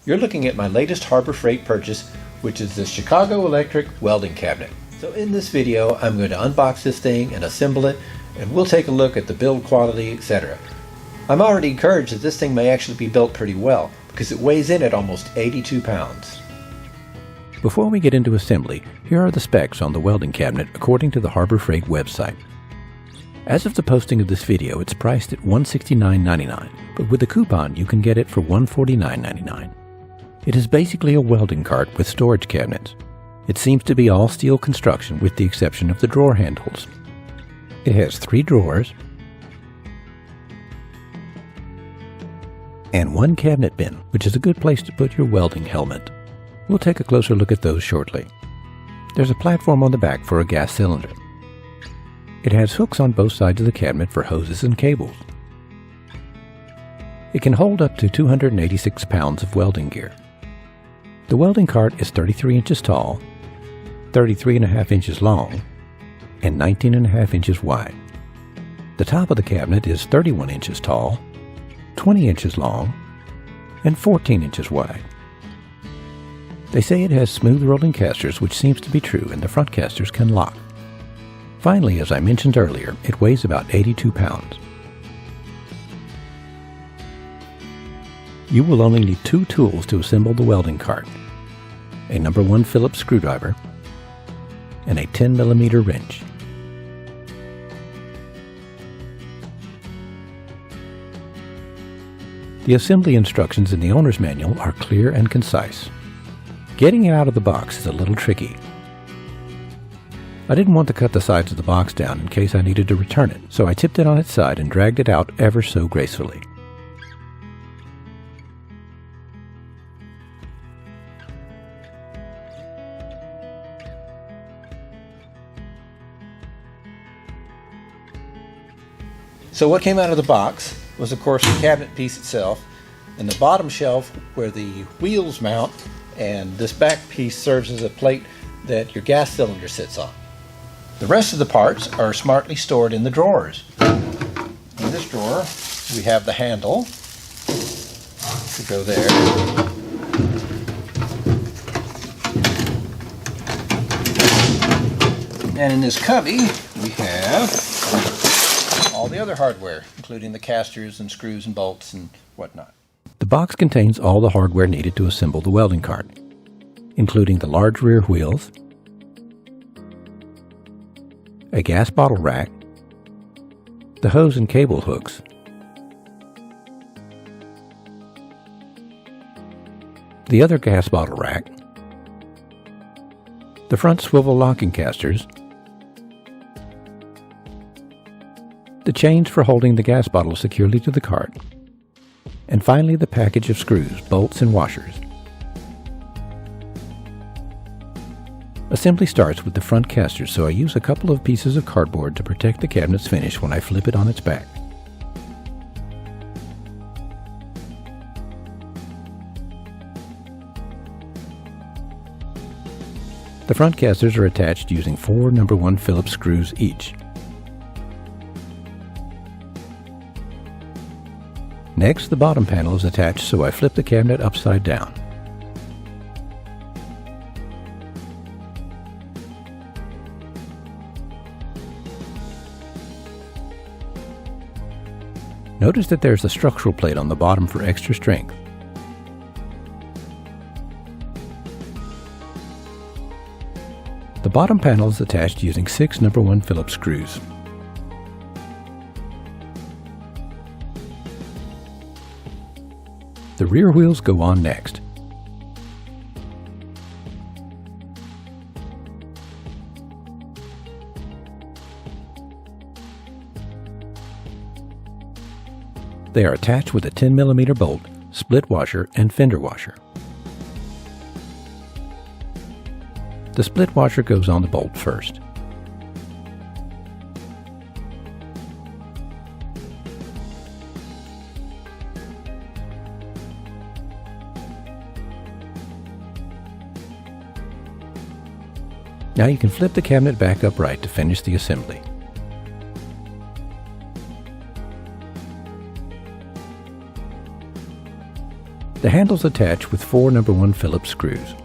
You're looking at my latest Harbor Freight purchase, which is the Chicago Electric welding cabinet. So in this video, I'm going to unbox this thing and assemble it, and we'll take a look at the build quality, etc. I'm already encouraged that this thing may actually be built pretty well, because it weighs in at almost 82 pounds. Before we get into assembly, here are the specs on the welding cabinet according to the Harbor Freight website. As of the posting of this video, it's priced at $169.99, but with a coupon you can get it for $149.99. It is basically a welding cart with storage cabinets. It seems to be all steel construction with the exception of the drawer handles. It has 3 drawers and 1 cabinet bin, which is a good place to put your welding helmet. We'll take a closer look at those shortly. There's a platform on the back for a gas cylinder. It has hooks on both sides of the cabinet for hoses and cables. It can hold up to 286 pounds of welding gear. The welding cart is 33 inches tall, 33.5 inches long, and 19.5 inches wide. The top of the cabinet is 31 inches tall, 20 inches long, and 14 inches wide. They say it has smooth rolling casters, which seems to be true, and the front casters can lock. Finally, as I mentioned earlier, it weighs about 82 pounds. You will only need 2 tools to assemble the welding cart: a No. 1 Phillips screwdriver and a 10mm wrench. The assembly instructions in the owner's manual are clear and concise. Getting it out of the box is a little tricky. I didn't want to cut the sides of the box down in case I needed to return it, so I tipped it on its side and dragged it out ever so gracefully. So what came out of the box was, of course, the cabinet piece itself, and the bottom shelf where the wheels mount, and this back piece serves as a plate that your gas cylinder sits on. The rest of the parts are smartly stored in the drawers. In this drawer, we have the handle to go there. And in this cubby, we have all the other hardware, including the casters and screws and bolts and whatnot. The box contains all the hardware needed to assemble the welding cart, including the large rear wheels, a gas bottle rack, the hose and cable hooks, the other gas bottle rack, the front swivel locking casters, the chains for holding the gas bottle securely to the cart, and finally the package of screws, bolts, and washers. Assembly starts with the front casters, so I use a couple of pieces of cardboard to protect the cabinet's finish when I flip it on its back. The front casters are attached using 4 No. 1 Phillips screws each. Next, the bottom panel is attached, so I flip the cabinet upside down. Notice that there's a structural plate on the bottom for extra strength. The bottom panel is attached using 6 No. 1 Phillips screws. The rear wheels go on next. They are attached with a 10mm bolt, split washer, and fender washer. The split washer goes on the bolt first. Now you can flip the cabinet back upright to finish the assembly. The handles attach with 4 No. 1 Phillips screws.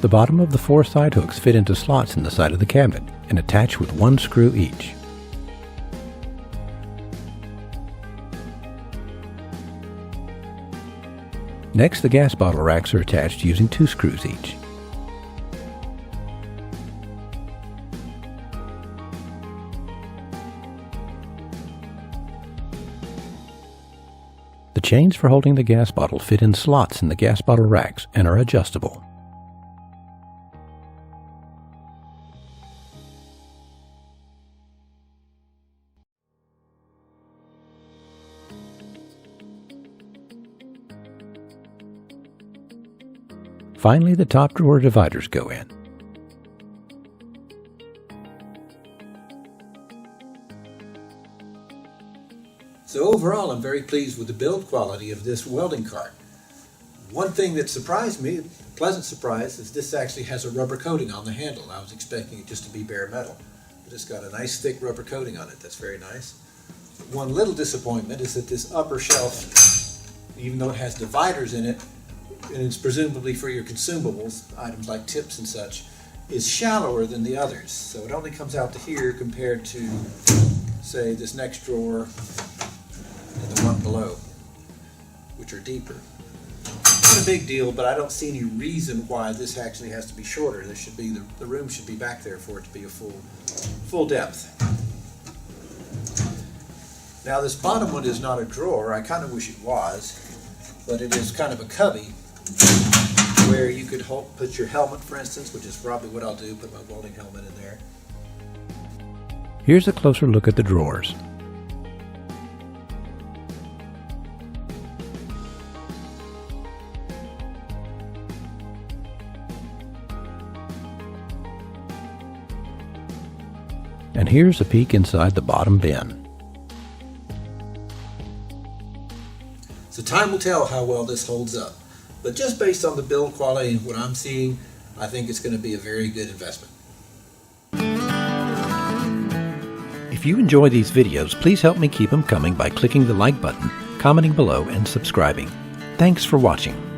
The bottom of the 4 side hooks fit into slots in the side of the cabinet and attach with 1 screw each. Next, the gas bottle racks are attached using 2 screws each. The chains for holding the gas bottle fit in slots in the gas bottle racks and are adjustable. Finally, the top drawer dividers go in. So overall, I'm very pleased with the build quality of this welding cart. One thing that surprised me, a pleasant surprise, is this actually has a rubber coating on the handle. I was expecting it just to be bare metal, but it's got a nice thick rubber coating on it. That's very nice. One little disappointment is that this upper shelf, even though it has dividers in it, and it's presumably for your consumables, items like tips and such, is shallower than the others. So it only comes out to here compared to, say, this next drawer and the one below, which are deeper. Not a big deal, but I don't see any reason why this actually has to be shorter. There should be the room should be back there for it to be a full depth. Now this bottom one is not a drawer. I kind of wish it was, but it is kind of a cubby where you could put your helmet, for instance, which is probably what I'll do, put my welding helmet in there. Here's a closer look at the drawers. And here's a peek inside the bottom bin. So time will tell how well this holds up. But just based on the build quality and what I'm seeing, I think it's going to be a very good investment. If you enjoy these videos, please help me keep them coming by clicking the like button, commenting below, and subscribing. Thanks for watching.